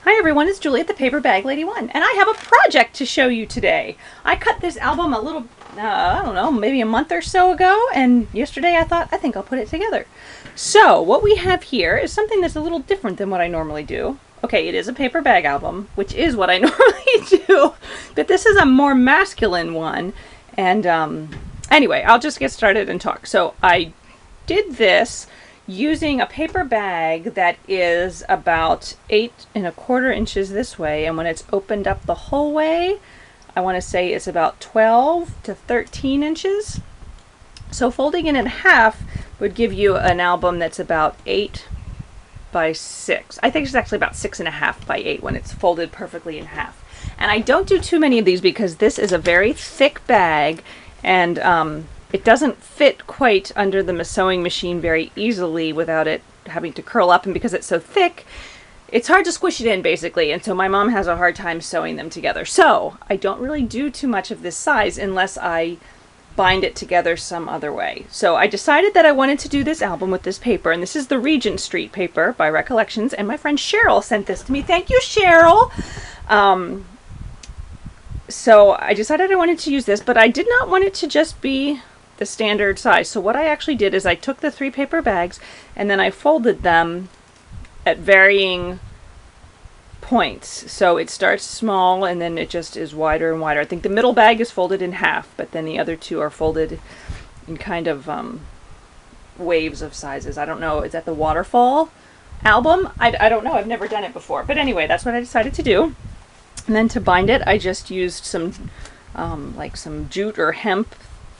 Hi everyone, it's Julie at the Paper Bag Lady 1, and I have a project to show you today. I cut this album a little, I don't know, maybe a month or so ago, and yesterday I think I'll put it together. So, what we have here is something that's a little different than what I normally do. Okay, it is a paper bag album, which is what I normally do, but this is a more masculine one, and anyway, I'll just get started and talk. So, I did this using a paper bag that is about 8¼ inches this way, and when it's opened up the whole way, I want to say it's about 12 to 13 inches. So folding it in half would give you an album that's about 8 by 6. I think it's actually about 6½ by 8 when it's folded perfectly in half. And I don't do too many of these because this is a very thick bag, and it doesn't fit quite under the sewing machine very easily without it having to curl up, and because it's so thick, it's hard to squish it in basically, and so my mom has a hard time sewing them together. So I don't really do too much of this size unless I bind it together some other way. So I decided that I wanted to do this album with this paper, and this is the Regent Street paper by Recollections, and my friend Cheryl sent this to me. Thank you, Cheryl! So I decided I wanted to use this, but I did not want it to just be the standard size. So what I actually did is I took the 3 paper bags and then I folded them at varying points. So it starts small and then it just is wider and wider. I think the middle bag is folded in half, but then the other 2 are folded in kind of waves of sizes. I don't know, is that the waterfall album? I don't know, I've never done it before. But anyway, that's what I decided to do. And then to bind it, I just used some like some jute or hemp,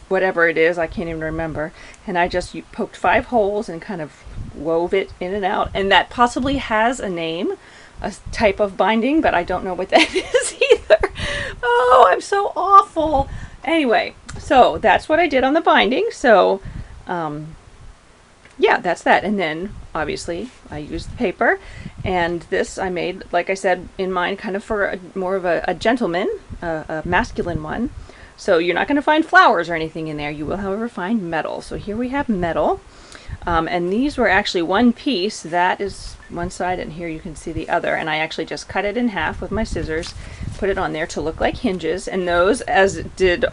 whatever it is, I can't even remember, and I just poked 5 holes and kind of wove it in and out, and that possibly has a name, a type of binding, but I don't know what that is either. Oh, I'm so awful. Anyway, so that's what I did on the binding. So yeah, that's that. And then obviously I used the paper, and this I made, like I said, in mind kind of for more of a gentleman, a masculine one. So you're not going to find flowers or anything in there. You will, however, find metal. So here we have metal. And these were actually one piece. That is one side, and here you can see the other. And I actually just cut it in half with my scissors, put it on there to look like hinges. And those, as did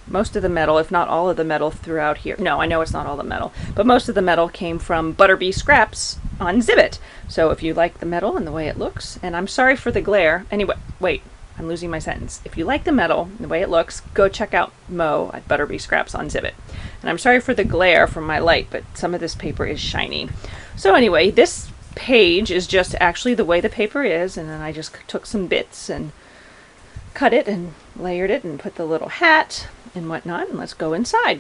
most of the metal, if not all of the metal throughout here. No, I know it's not all the metal, but most of the metal came from Butterbee scraps on Zibbet. So if you like the metal and the way it looks, and I'm sorry for the glare. Anyway, wait. I'm losing my sentence. If you like the metal, the way it looks, go check out Mo at Butterbee Scraps on Zibbet. And I'm sorry for the glare from my light, but some of this paper is shiny. So anyway, this page is just actually the way the paper is, and then I just took some bits and cut it and layered it and put the little hat and whatnot, and let's go inside.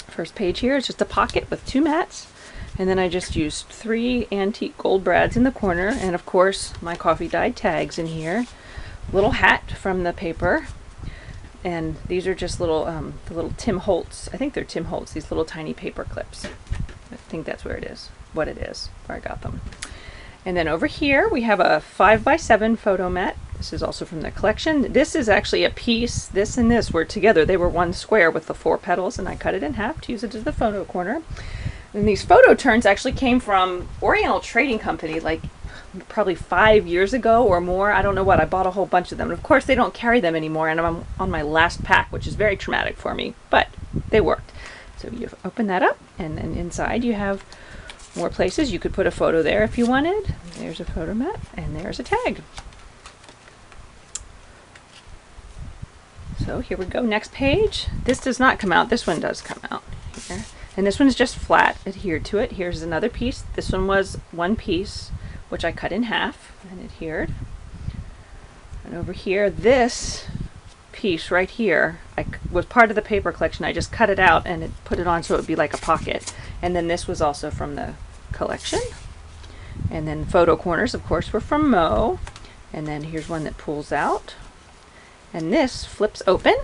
First page here is just a pocket with 2 mats, and then I just used 3 antique gold brads in the corner, and of course my coffee dyed tags in here. Little hat from the paper, and these are just little the little Tim Holtz, I think they're Tim Holtz, these little tiny paper clips. I think that's where it is, where I got them. And then over here we have a 5x7 photo mat. This is also from the collection. This is actually a piece, this and this were together. They were one square with the 4 petals, and I cut it in half to use it as the photo corner. And these photo turns actually came from Oriental Trading Company, like probably 5 years ago or more. I don't know what. I bought a whole bunch of them. And of course they don't carry them anymore, and I'm on my last pack, which is very traumatic for me, but they worked. So you open that up, and then inside you have more places. You could put a photo there if you wanted. There's a photo mat, and there's a tag. So here we go. Next page. This does not come out. This one does come out here. And this one's just flat adhered to it. Here's another piece. This one was one piece, which I cut in half and adhered. And over here, this piece right here, was part of the paper collection. I just cut it out and put it on so it would be like a pocket. And then this was also from the collection. And then photo corners, of course, were from Mo. And then here's one that pulls out. And this flips open.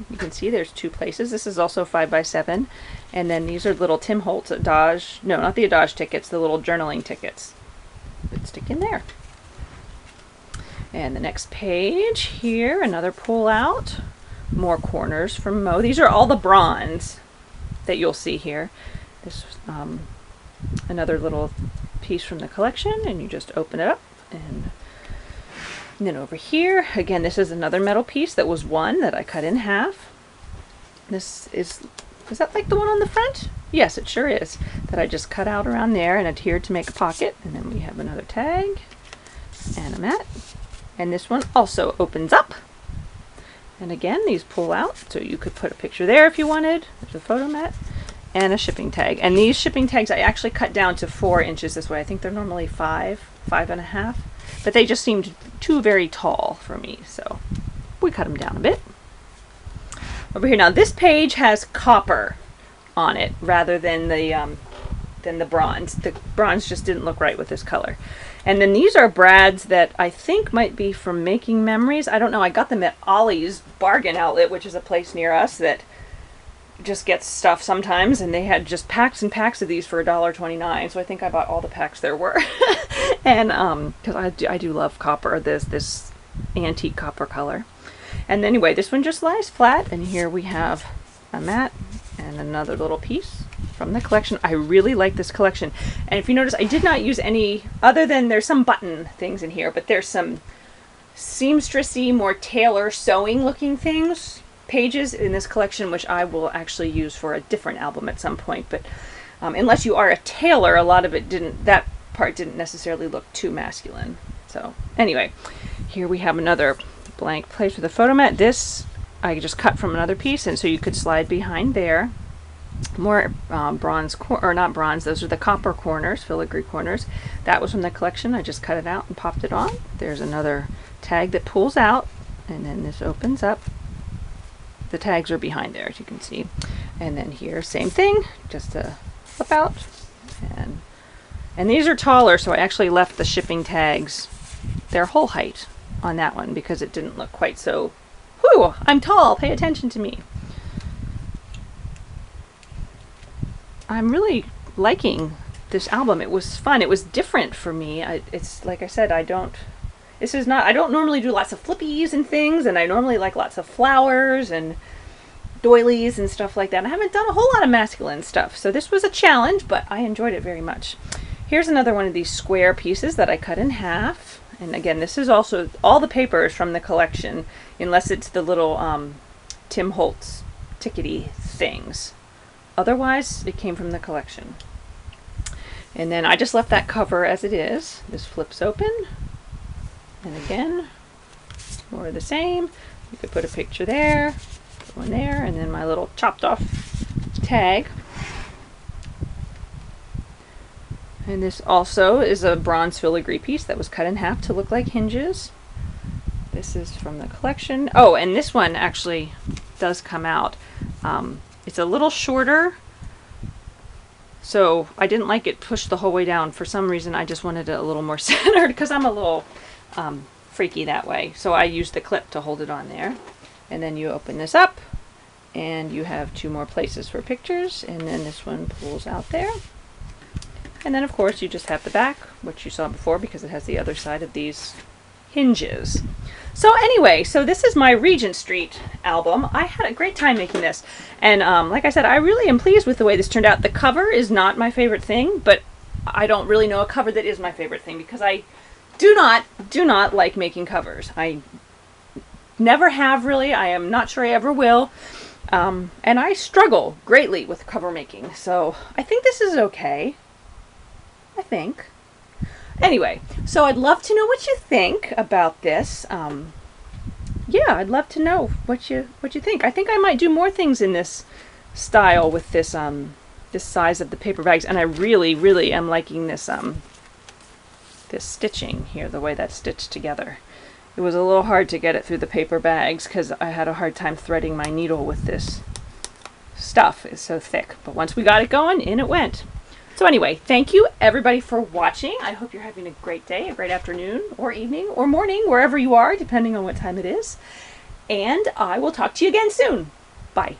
You can see there's 2 places. This is also 5x7. And then these are little Tim Holtz Adage, no, not the Adage tickets, the little journaling tickets that stick in there. And the next page here, another pull out, more corners from Mo. These are all the bronze that you'll see here. This another little piece from the collection, and you just open it up And then over here, again, this is another metal piece that was one that I cut in half. Is that like the one on the front? Yes, it sure is. That I just cut out around there and adhered to make a pocket. And then we have another tag and a mat. And this one also opens up. And again, these pull out, so you could put a picture there if you wanted. There's a photo mat and a shipping tag. And these shipping tags I actually cut down to 4 inches this way. I think they're normally 5.5. But they just seemed too very tall for me, so we cut them down a bit. Over here now, this page has copper on it rather than the bronze. The bronze just didn't look right with this color. And then these are brads that I think might be from Making Memories. I don't know. I got them at Ollie's Bargain Outlet, which is a place near us that just gets stuff sometimes, and they had just packs and packs of these for $1.29. So I think I bought all the packs there were. And because I do love copper, this antique copper color. And anyway, this one just lies flat, and here we have a mat and another little piece from the collection. I really like this collection. And if you notice, I did not use any other than there's some button things in here, but there's some seamstressy, more tailor sewing looking pages in this collection, which I will actually use for a different album at some point. But unless you are a tailor, a lot of it that part didn't necessarily look too masculine. So anyway, here we have another blank place with a photo mat. This I just cut from another piece, and so you could slide behind there. More bronze, or not bronze, those are the copper corners, filigree corners. That was from the collection. I just cut it out and popped it on. There's another tag that pulls out, and then this opens up. The tags are behind there, as you can see. And then here, same thing, just a flip out. And these are taller, so I actually left the shipping tags their whole height on that one because it didn't look quite so, whew, I'm tall, pay attention to me. I'm really liking this album. It was fun. It was different for me. It's like I said, I don't normally do lots of flippies and things, and I normally like lots of flowers and doilies and stuff like that. I haven't done a whole lot of masculine stuff, so this was a challenge, but I enjoyed it very much. Here's another one of these square pieces that I cut in half. And again, this is also, all the paper is from the collection, unless it's the little Tim Holtz tickety things. Otherwise, it came from the collection. And then I just left that cover as it is. This flips open. And again, more of the same. You could put a picture there, put one there, and then my little chopped off tag. And this also is a bronze filigree piece that was cut in half to look like hinges. This is from the collection. Oh, and this one actually does come out. It's a little shorter, so I didn't like it pushed the whole way down. For some reason, I just wanted it a little more centered because I'm a little freaky that way. So I used the clip to hold it on there. And then you open this up, and you have 2 more places for pictures, and then this one pulls out there. And then, of course, you just have the back, which you saw before because it has the other side of these hinges. So anyway, so this is my Regent Street album. I had a great time making this. And like I said, I really am pleased with the way this turned out. The cover is not my favorite thing, but I don't really know a cover that is my favorite thing because I do not like making covers. I never have really. I am not sure I ever will. And I struggle greatly with cover making. So I think this is okay. I think. Anyway, so I'd love to know what you think about this. Yeah, I'd love to know what you think. I think I might do more things in this style with this this size of the paper bags, and I really, really am liking this this stitching here, the way that's stitched together. It was a little hard to get it through the paper bags because I had a hard time threading my needle with this stuff. It's so thick. But once we got it going, in it went. So anyway, thank you everybody for watching. I hope you're having a great day, a great afternoon, or evening, or morning, wherever you are, depending on what time it is. And I will talk to you again soon. Bye.